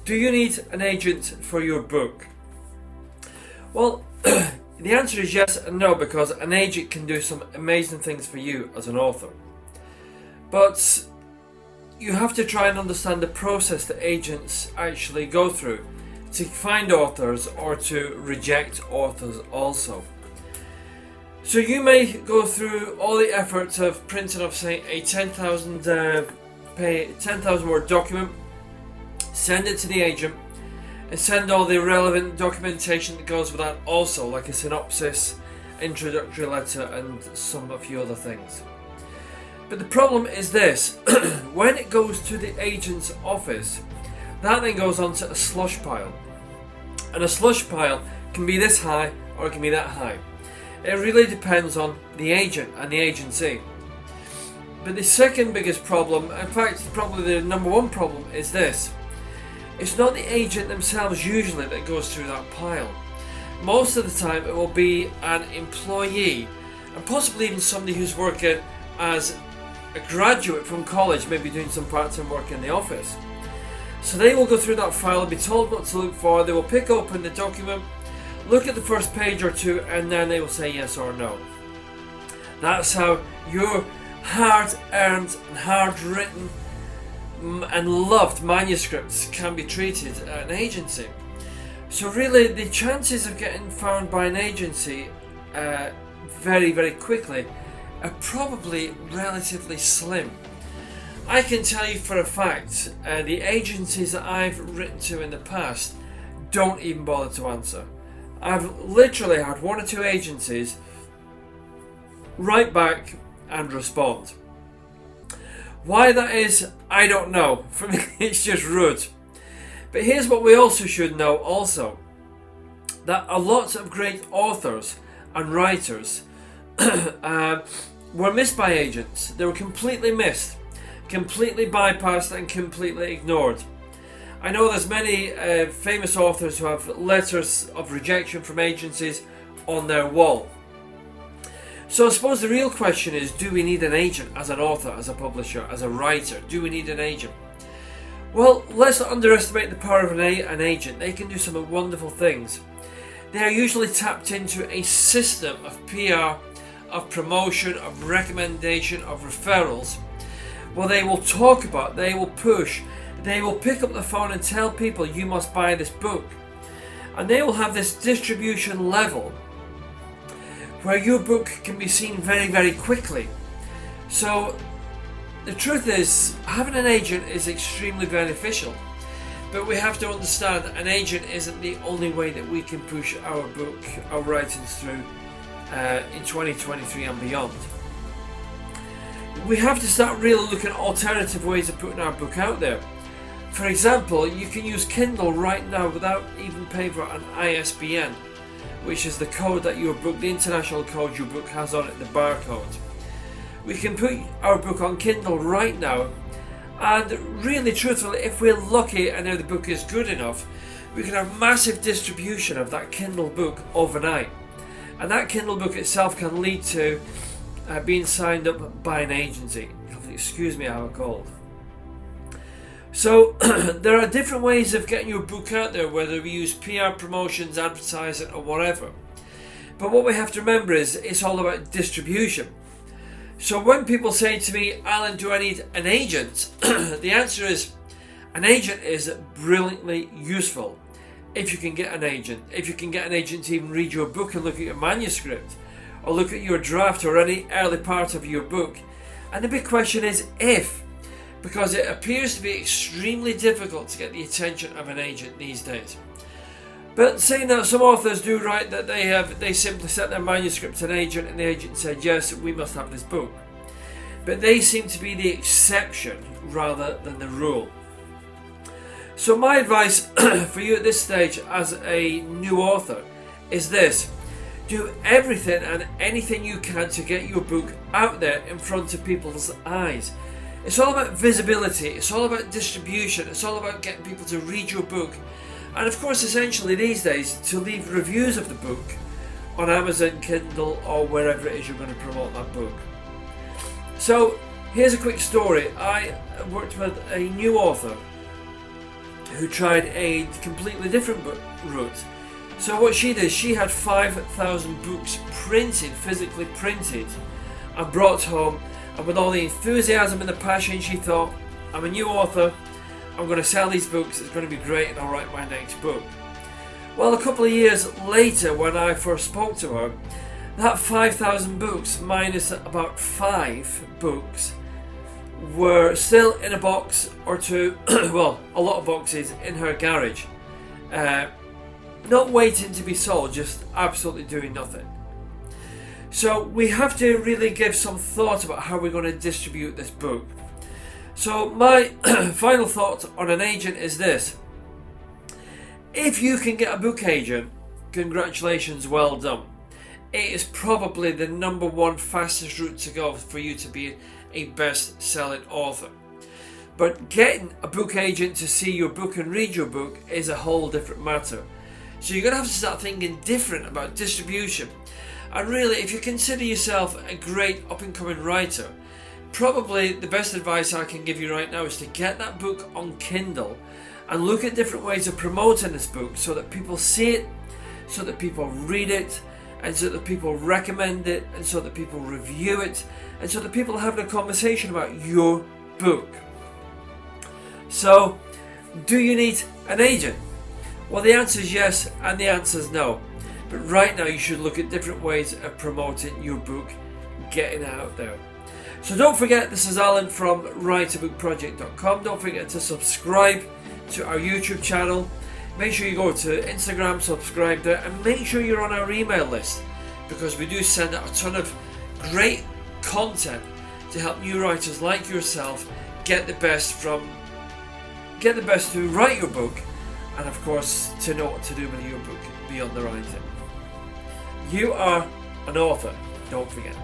Do you need an agent for your book? Well, the answer is yes and no, because an agent can do some amazing things for you as an author. But you have to try and understand the process that agents actually go through to find authors or to reject authors also. So you may go through all the efforts of printing off, say, a 10,000 word document, send it to the agent, and send all the relevant documentation that goes with that also, like a synopsis, introductory letter, and a few other things. But the problem is this: when it goes to the agent's office, that then goes onto a slush pile. And a slush pile can be this high or it can be that high. It really depends on the agent and the agency. But the second biggest problem, in fact probably the number one problem, is this: it's not the agent themselves usually that goes through that pile. Most of the time it will be an employee, and possibly even somebody who's working as a graduate from college, maybe doing some part-time work in the office. So they will go through that file and be told what to look for. They will pick open the document, look at the first page or two, and then they will say yes or no. That's how your hard-earned and hard-written and loved manuscripts can be treated at an agency. So really the chances of getting found by an agency very, very quickly are probably relatively slim. I can tell you for a fact, the agencies that I've written to in the past don't even bother to answer. I've literally had one or two agencies write back and respond. Why that is, I don't know. For me, it's just rude. But here's what we also should know also: that a lot of great authors and writers were missed by agents. They were completely missed, completely bypassed and completely ignored. I know there's many famous authors who have letters of rejection from agencies on their wall. So I suppose the real question is, do we need an agent as an author, as a publisher, as a writer? Do we need an agent? Well, let's not underestimate the power of an agent. They can do some wonderful things. They are usually tapped into a system of PR, of promotion, of recommendation, of referrals. Well, they will talk about, they will push, they will pick up the phone and tell people you must buy this book. And they will have this distribution level where your book can be seen very, very quickly. So the truth is, having an agent is extremely beneficial. But we have to understand that an agent isn't the only way that we can push our book, our writings through in 2023 and beyond. We have to start really looking at alternative ways of putting our book out there. For example, you can use Kindle right now without even paying for an ISBN, which is the code that your book, the international code your book has on it, the barcode. We can put our book on Kindle right now, and really truthfully, if we're lucky and now the book is good enough, we can have massive distribution of that Kindle book overnight. And that Kindle book itself can lead to being signed up by an agency. Excuse me, I have a cold. So there are different ways of getting your book out there, whether we use PR, promotions, advertising, or whatever. But what we have to remember is it's all about distribution. So when people say to me, Alan, do I need an agent? The answer is, an agent is brilliantly useful if you can get an agent. If you can get an agent to even read your book and look at your manuscript, or look at your draft or any early part of your book. And the big question is if, because it appears to be extremely difficult to get the attention of an agent these days. But saying that, some authors do write that they simply sent their manuscript to an agent and the agent said, yes, we must have this book. But they seem to be the exception rather than the rule. So my advice for you at this stage as a new author is this: do everything and anything you can to get your book out there in front of people's eyes. It's all about visibility, it's all about distribution, it's all about getting people to read your book. And of course, essentially these days, to leave reviews of the book on Amazon, Kindle, or wherever it is you're going to promote that book. So here's a quick story. I worked with a new author who tried a completely different route. So what she did, she had 5,000 books printed, physically printed, and brought home, and with all the enthusiasm and the passion, she thought, I'm a new author, I'm going to sell these books, it's going to be great, and I'll write my next book. Well, a couple of years later, when I first spoke to her, that 5,000 books, minus about 5 books, were still in a box or two, well, a lot of boxes in her garage. Not waiting to be sold, just absolutely doing nothing. So we have to really give some thought about how we're going to distribute this book. So my final thought on an agent is this. If you can get a book agent, congratulations, well done. It is probably the number one fastest route to go for you to be a best-selling author. But getting a book agent to see your book and read your book is a whole different matter. So you're going to have to start thinking different about distribution. And really, if you consider yourself a great up-and-coming writer, probably the best advice I can give you right now is to get that book on Kindle and look at different ways of promoting this book so that people see it, so that people read it, and so that people recommend it, and so that people review it, and so that people are having a conversation about your book. So, do you need an agent? Well, the answer is yes, and the answer is no. But right now you should look at different ways of promoting your book, getting it out there. So don't forget, this is Alan from writerbookproject.com. Don't forget to subscribe to our YouTube channel. Make sure you go to Instagram, subscribe there, and make sure you're on our email list, because we do send out a ton of great content to help new writers like yourself get the best to write your book, and of course to know what to do with your book beyond the writing. You are an author, don't forget.